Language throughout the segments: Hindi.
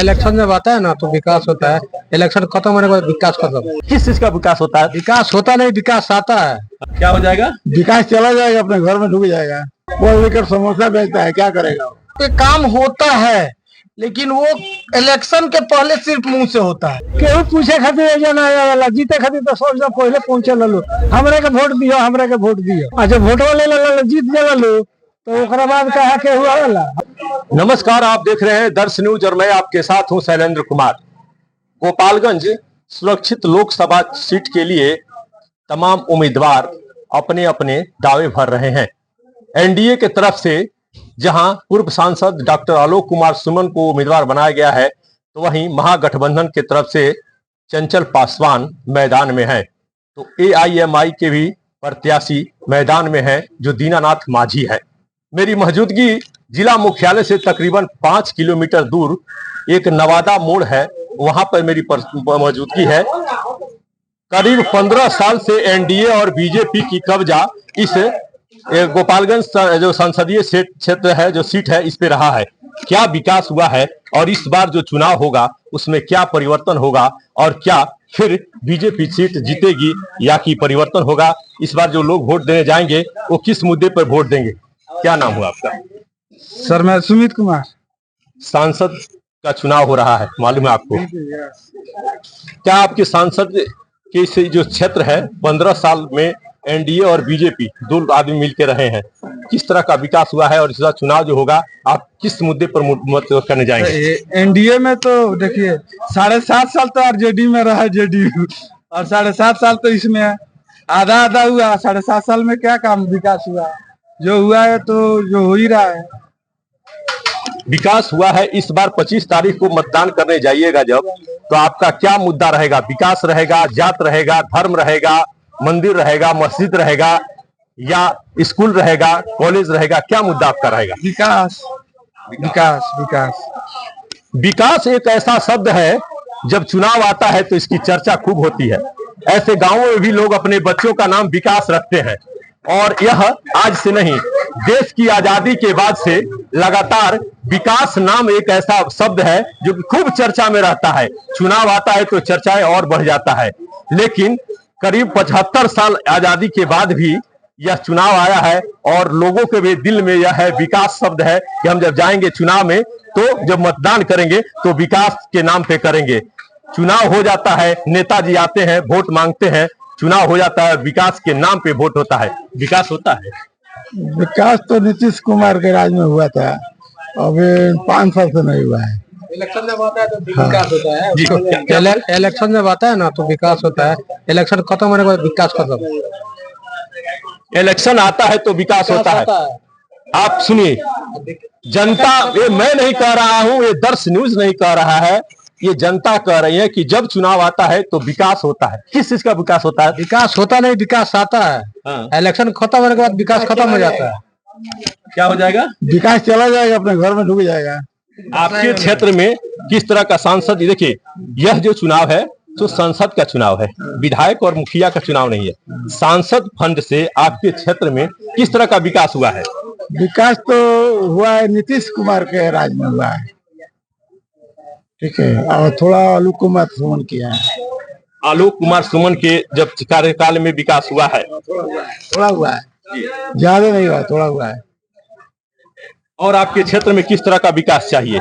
इलेक्शन जब आता है ना तो विकास होता है। इलेक्शन खत्म होने के बाद विकास खत्म। किस चीज का विकास होता है? विकास होता नहीं, विकास आता है। क्या हो जाएगा? विकास चला जाएगा, अपने घर में ढुक जाएगा। वो लेकर समोसा बेचता है, क्या करेगा? तो काम होता है लेकिन वो इलेक्शन के पहले सिर्फ मुंह से होता है। केहू पूछे खातिर जीते खातिर तो सब पहले पहुंचे लो, हमरे के वोट दियो, हमरे के वोट दियो। अच्छा वोट ले जीत जा लो तो ओकरा बाद कहा के हुआ वाला। नमस्कार, आप देख रहे हैं दर्श न्यूज और मैं आपके साथ हूं शैलेंद्र कुमार। गोपालगंज सुरक्षित लोकसभा सीट के लिए तमाम उम्मीदवार अपने अपने दावे भर रहे हैं। एनडीए के तरफ से जहां पूर्व सांसद डॉक्टर आलोक कुमार सुमन को उम्मीदवार बनाया गया है, तो वहीं महागठबंधन के तरफ से चंचल पासवान मैदान में है। तो एआईएमआई के भी प्रत्याशी मैदान में है जो दीनानाथ मांझी है। मेरी मौजूदगी जिला मुख्यालय से तकरीबन 5 किलोमीटर दूर एक नवादा मोड़ है, वहां पर मेरी मौजूदगी है। करीब 15 साल से एनडीए और बीजेपी की कब्जा इस गोपालगंज जो संसदीय क्षेत्र है, जो सीट है, इस पे रहा है। क्या विकास हुआ है और इस बार जो चुनाव होगा उसमें क्या परिवर्तन होगा और क्या फिर बीजेपी सीट जीतेगी या कि परिवर्तन होगा? इस बार जो लोग वोट देने जाएंगे वो किस मुद्दे पर वोट देंगे? क्या नाम हुआ आपका? सर मैं सुमित कुमार। सांसद का चुनाव हो रहा है, मालूम है आपको? क्या आपके सांसद के से जो क्षेत्र है 15 साल में एनडीए और बीजेपी दो आदमी मिलकर रहे हैं, किस तरह का विकास हुआ है और इस बार चुनाव जो होगा आप किस मुद्दे पर मत करने जाएंगे? एनडीए में तो देखिए 7.5 साल तो आरजेडी में रहा जेडीयू और 7.5 साल तो इसमें आधा आधा हुआ। 7.5 साल में क्या काम विकास हुआ? जो हुआ है तो जो हो ही रहा है। विकास हुआ है। इस बार 25 तारीख को मतदान करने जाइएगा जब, तो आपका क्या मुद्दा रहेगा? विकास रहेगा, जात रहेगा, धर्म रहेगा, मंदिर रहेगा, मस्जिद रहेगा या स्कूल रहेगा, कॉलेज रहेगा? क्या मुद्दा आपका रहेगा? विकास विकास विकास विकास एक ऐसा शब्द है, जब चुनाव आता है तो इसकी चर्चा खूब होती है। ऐसे गांवों में भी लोग अपने बच्चों का नाम विकास रखते हैं और यह आज से नहीं, देश की आजादी के बाद से लगातार विकास नाम एक ऐसा शब्द है जो खूब चर्चा में रहता है। चुनाव आता है तो चर्चाएं और बढ़ जाता है। लेकिन करीब 75 साल आजादी के बाद भी यह चुनाव आया है और लोगों के भी दिल में यह है विकास शब्द है कि हम जब जाएंगे चुनाव में तो जब मतदान करेंगे तो विकास के नाम पे करेंगे। चुनाव हो जाता है, नेताजी आते हैं, वोट मांगते हैं, चुनाव हो जाता है, विकास के नाम पे वोट होता है। विकास होता है? विकास तो नीतीश कुमार के राज में हुआ था, अभी 5 साल से नहीं हुआ है। इलेक्शन जब आता है तो विकास होता है। इलेक्शन जब आता है ना तो विकास होता है। इलेक्शन खत्म होने के बाद विकास खत्म। इलेक्शन आता है तो विकास होता है। आप सुनिए, जनता, ये मैं नहीं कह रहा हूं, ये दर्श न्यूज नहीं कह रहा है, ये जनता कह रही है कि जब चुनाव आता है तो विकास होता है। किस चीज का विकास होता है? विकास होता नहीं, विकास आता है। इलेक्शन खत्म होने के बाद विकास खत्म हो जाता है। क्या हो जाएगा? विकास चला जाएगा, अपने घर में ढुक जाएगा। आपके क्षेत्र में किस तरह का सांसद? देखिए, यह जो चुनाव है तो संसद का चुनाव है, विधायक और मुखिया का चुनाव नहीं है। सांसद फंड से आपके क्षेत्र में किस तरह का विकास हुआ है? विकास तो हुआ है, नीतीश कुमार के राज में हुआ है, ठीक है, और थोड़ा आलोक कुमार सुमन किया है। आलोक कुमार सुमन के जब कार्यकाल में विकास हुआ है? थोड़ा हुआ है, ज्यादा नहीं हुआ, थोड़ा हुआ है। और आपके क्षेत्र में किस तरह का विकास चाहिए?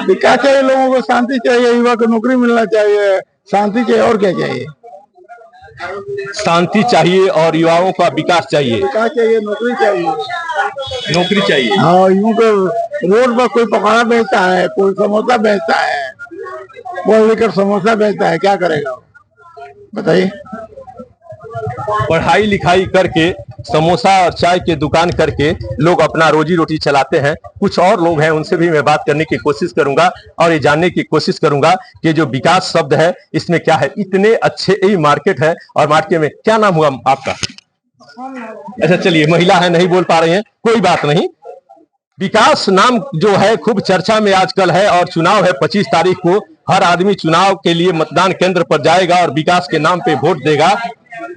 विकास चाहिए, लोगों को शांति चाहिए, युवा को नौकरी मिलना चाहिए, शांति चाहिए, और क्या चाहिए? शांति चाहिए और युवाओं का विकास चाहिए। विकास चाहिए, नौकरी चाहिए। नौकरी चाहिए। हाँ, यूं को रोड पर कोई पकौड़ा बेचता है, कोई समोसा बेचता है, वो लेकर समोसा बेचता है, क्या करेगा बताइए? पढ़ाई लिखाई करके समोसा और चाय की दुकान करके लोग अपना रोजी रोटी चलाते हैं। कुछ और लोग हैं, उनसे भी मैं बात करने की कोशिश करूंगा और ये जानने की कोशिश करूंगा कि जो विकास शब्द है इसमें क्या है। इतने अच्छे ही मार्केट है और मार्केट में क्या नाम हुआ आपका? अच्छा चलिए, महिला है, नहीं बोल पा रही हैं, कोई बात नहीं। विकास नाम जो है खूब चर्चा में आजकल है और चुनाव है 25 तारीख को। हर आदमी चुनाव के लिए मतदान केंद्र पर जाएगा और विकास के नाम पे वोट देगा।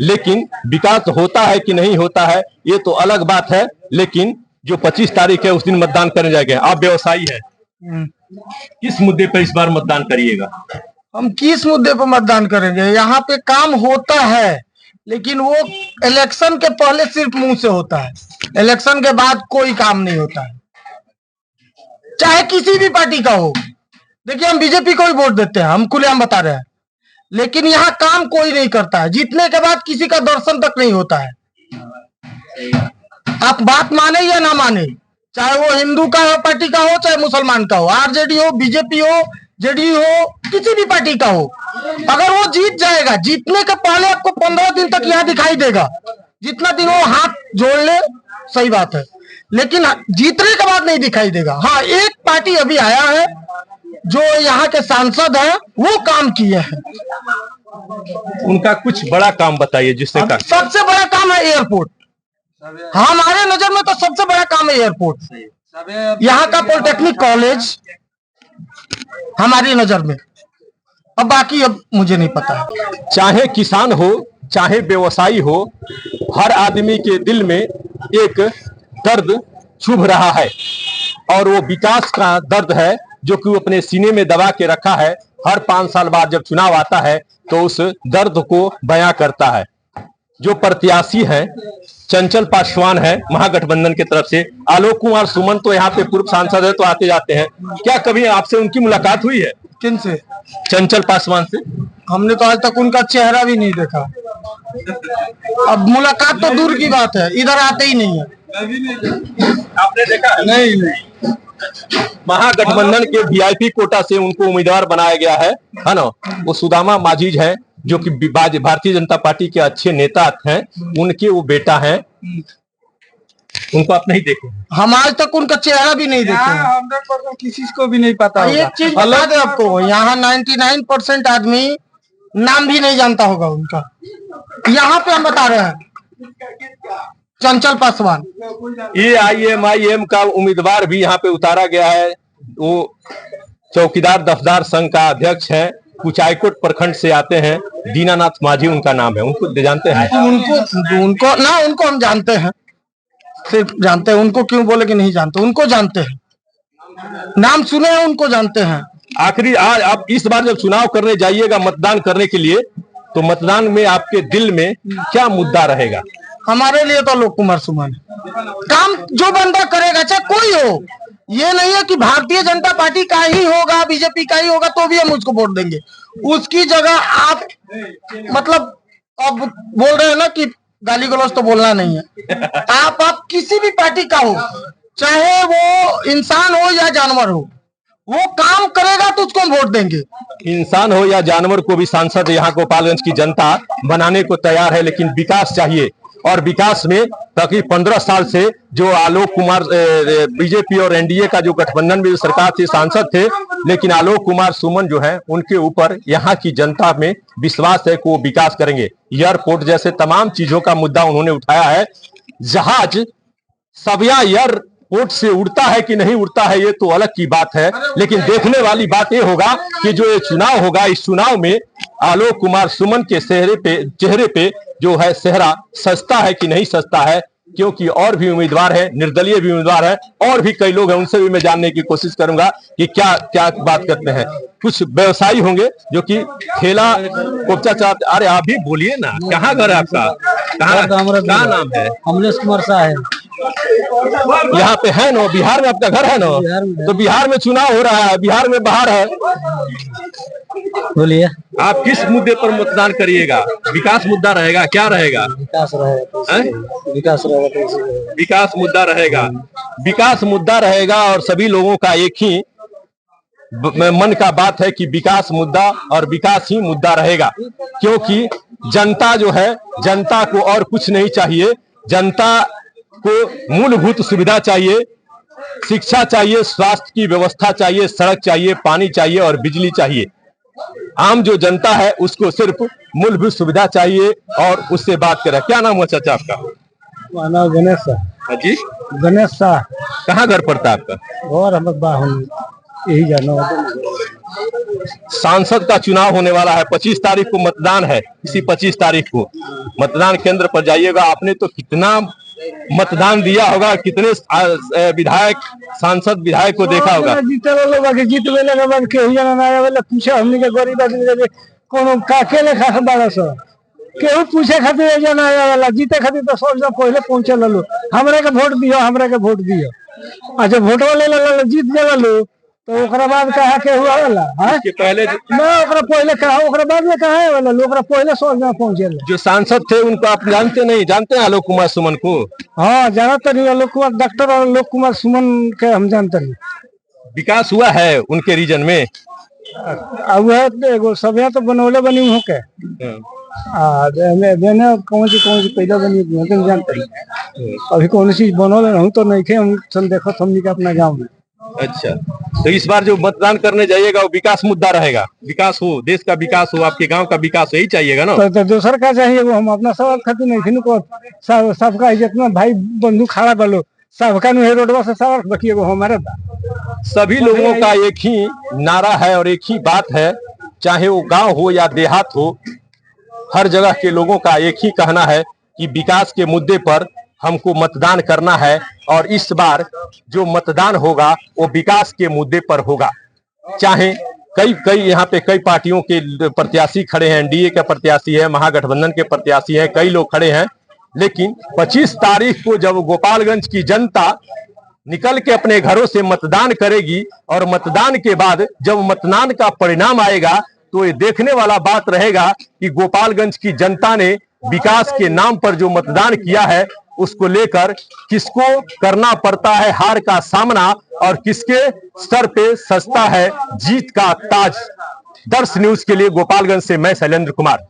लेकिन विकास होता है कि नहीं होता है ये तो अलग बात है। लेकिन जो 25 तारीख है उस दिन मतदान करने जाएंगे। आप व्यवसायी है, किस मुद्दे पर इस बार मतदान करिएगा? हम किस मुद्दे पर मतदान करेंगे? यहाँ पे काम होता है, लेकिन वो इलेक्शन के पहले सिर्फ मुंह से होता है, इलेक्शन के बाद कोई काम नहीं होता है, चाहे किसी भी पार्टी का हो। देखिए, हम बीजेपी को ही वोट देते हैं, हम खुलेआम बता रहे हैं, लेकिन यहाँ काम कोई नहीं करता है। जीतने के बाद किसी का दर्शन तक नहीं होता है। आप बात माने या ना माने, चाहे वो हिंदू का हो, पार्टी का हो, चाहे मुसलमान का हो, आरजेडी हो, बीजेपी हो, जेडीयू हो, किसी भी पार्टी का हो, अगर वो जीत जाएगा, जीतने के पहले आपको 15 दिन तक यहाँ दिखाई देगा। जितना दिन वो हाथ जोड़ ले, सही बात है, लेकिन जीतने के बाद नहीं दिखाई देगा। हाँ, एक पार्टी अभी आया है जो यहाँ के सांसद हैं, वो काम किए हैं। उनका कुछ बड़ा काम बताइए जिससे का सबसे बड़ा काम है एयरपोर्ट। हमारे नजर में तो सबसे बड़ा काम है एयरपोर्ट। यहाँ का पॉलिटेक्निक कॉलेज हमारी नजर में, अब बाकी अब मुझे नहीं पता है। चाहे किसान हो, चाहे व्यवसायी हो, हर आदमी के दिल में एक दर्द चुभ रहा है, और वो विकास का दर्द है जो कि वो अपने सीने में दबा के रखा है। हर 5 साल बाद जब चुनाव आता है तो उस दर्द को बयां करता है। जो प्रत्याशी है चंचल पासवान है महागठबंधन की तरफ से। आलोक कुमार सुमन तो यहाँ पे पूर्व सांसद है, तो आते जाते हैं। क्या कभी आपसे उनकी मुलाकात हुई है? किन से? चंचल पासवान से। हमने तो आज तक उनका चेहरा भी नहीं देखा। अब मुलाकात तो दूर की बात है, इधर आते ही नहीं है। आपने देखा है? नहीं। महागठबंधन के वीआईपी कोटा से उनको उम्मीदवार बनाया गया है ना। वो सुदामा माजिद है जो कि भारतीय जनता पार्टी के अच्छे नेता हैं, उनके वो बेटा हैं। उनको आप नहीं देखे? हम आज तक उनका चेहरा भी नहीं देखे। 100% किसी को भी नहीं पता। एक चीज बता दे आपको, यहाँ 99% आदमी नाम भी नहीं जानता होगा उनका। यहाँ पे हम बता रहे हैं चंचल पासवान। AIMIM का उम्मीदवार भी यहाँ पे उतारा गया है। वो चौकीदार दफदार संघ का अध्यक्ष है, कुचायकोट प्रखंड से आते हैं। दीनानाथ माझी उनका नाम है। उनको जानते हैं? उनको हम जानते हैं, सिर्फ जानते हैं। उनको क्यों बोले कि नहीं जानते? उनको जानते हैं, नाम सुने हैं, उनको जानते हैं। आखिरी आज आप इस बार जब चुनाव करने जाइएगा मतदान करने के लिए, तो मतदान में आपके दिल में क्या मुद्दा रहेगा? हमारे लिए तो आलोक कुमार सुमन काम जो बंदा करेगा, चाहे कोई हो। ये नहीं है कि भारतीय जनता पार्टी का ही होगा, बीजेपी का ही होगा तो भी हम उसको वोट देंगे। उसकी जगह आप मतलब अब बोल रहे हैं ना कि गाली गलौज तो बोलना नहीं है। आप किसी भी पार्टी का हो, चाहे वो इंसान हो या जानवर हो, वो काम करेगा तो उसको हम वोट देंगे। इंसान हो या जानवर को भी सांसद यहाँ गोपालगंज की जनता बनाने को तैयार है, लेकिन विकास चाहिए। और विकास में तकरीबन 15 साल से जो आलोक कुमार बीजेपी और एनडीए का जो गठबंधन में जो सरकार थी, सांसद थे, लेकिन आलोक कुमार सुमन जो है उनके ऊपर यहाँ की जनता में विश्वास है कि वो विकास करेंगे। एयरपोर्ट जैसे तमाम चीजों का मुद्दा उन्होंने उठाया है। जहाज सबिया एयरपोर्ट से उड़ता है कि नहीं उड़ता है ये तो अलग की बात है, लेकिन देखने वाली बात ये होगा कि जो ये चुनाव होगा, इस चुनाव में आलोक कुमार सुमन के चेहरे पे जो है सेहरा सस्ता है कि नहीं सस्ता है। क्योंकि और भी उम्मीदवार है, निर्दलीय भी उम्मीदवार है, और भी कई लोग हैं, उनसे भी मैं जानने की कोशिश करूंगा कि क्या क्या बात करते हैं। कुछ व्यवसायी होंगे जो कि ठेला कोपचा चाहते। अरे आप भी बोलिए ना, कहाँ घर है आपका? कहाँ नाम है? अमलेश कुमार शाह है। यहाँ पे है ना, बिहार में आपका घर है ना? तो बिहार में चुनाव हो रहा है, बिहार में बाहर है। बोलिए, आप किस मुद्दे पर मतदान करिएगा? विकास मुद्दा रहेगा? क्या रहेगा? विकास रहेगा। विकास रहेगा। विकास मुद्दा रहेगा। विकास मुद्दा रहेगा और सभी लोगों का एक ही मन का बात है कि विकास मुद्दा और विकास ही मुद्दा रहेगा। क्योंकि जनता जो है, जनता को और कुछ नहीं चाहिए। जनता को मूलभूत सुविधा चाहिए, शिक्षा चाहिए, स्वास्थ्य की व्यवस्था चाहिए, सड़क चाहिए, पानी चाहिए और बिजली चाहिए। आम जो जनता है उसको सिर्फ मूलभूत सुविधा चाहिए और उससे बात करें। क्या नाम है चाचा आपका? नाम गणेश शाह। जी, गणेश शाह। कहाँ घर पड़ता है आपका? और हम यही जाना। सांसद का चुनाव होने वाला है, 25 तारीख को मतदान है। इसी 25 तारीख को मतदान केंद्र पर जाइएगा। आपने तो कितना मतदान दिया होगा, कितने विधायक सांसद विधायक को देखा होगा। जीते वाले बाकी जीत वेले के बाद केहू जना ना आवेला पूछे हमनी के गरीब आदमी के कोनो काके ले खा बाड़ा सो केहू पूछे खातिर जना आवेला जीते खातिर तो सब पहले पहुंचे ललो हमरा के वोट दियो हमरा के वोट दियो आ जब वोट वाले ले जीत जाला तो ओकरा बाद कहा केहू आवेला हां कि पहले ना ओकरा पहले कहा ओकरा बाद में कहा आवेला लोग ओकरा पहले सब जगह पहुंचे जो सांसद थे उनको आप जानते नहीं, जानते हैं आलोक कुमार सुमन को? हाँ जानते नहीं आलोक कुमार डॉक्टर आलोक कुमार सुमन के हम जानते नहीं। विकास हुआ है उनके रीजन में? एगो सब तो बनौले बनी हो के देने कौन सी पैदा बनी जानते नहीं। अभी कौन चीज बनौले रहूं तो नहीं थे हम सन देखो हमनी के अपना गाँव में। अच्छा, तो इस बार जो मतदान करने जाइएगा वो विकास मुद्दा रहेगा, विकास हो, देश का विकास हो, आपके गांव का विकास हो, यही चाहिएगा ना? तो दूसर का चाहिए वो हम अपना सवाल खातिर नहीं थी को सबका जितना भाई बंधु खड़ा बलो सबका रोडवा से सवाल बकिए वो हमारा था। सभी लोगों का एक ही नारा है और एक ही बात है, चाहे वो गांव हो या देहात हो, हर जगह के लोगों का एक ही कहना है कि विकास के मुद्दे पर हमको मतदान करना है और इस बार जो मतदान होगा वो विकास के मुद्दे पर होगा। चाहे कई यहाँ पे कई पार्टियों के प्रत्याशी खड़े हैं, एनडीए के प्रत्याशी है, महागठबंधन के प्रत्याशी हैं, कई लोग खड़े हैं, लेकिन 25 तारीख को जब गोपालगंज की जनता निकल के अपने घरों से मतदान करेगी और मतदान के बाद जब मतदान का परिणाम आएगा तो ये देखने वाला बात रहेगा कि गोपालगंज की जनता ने विकास के नाम पर जो मतदान किया है उसको लेकर किसको करना पड़ता है हार का सामना और किसके सर पे सजता है जीत का ताज। दर्श न्यूज के लिए गोपालगंज से मैं शैलेंद्र कुमार।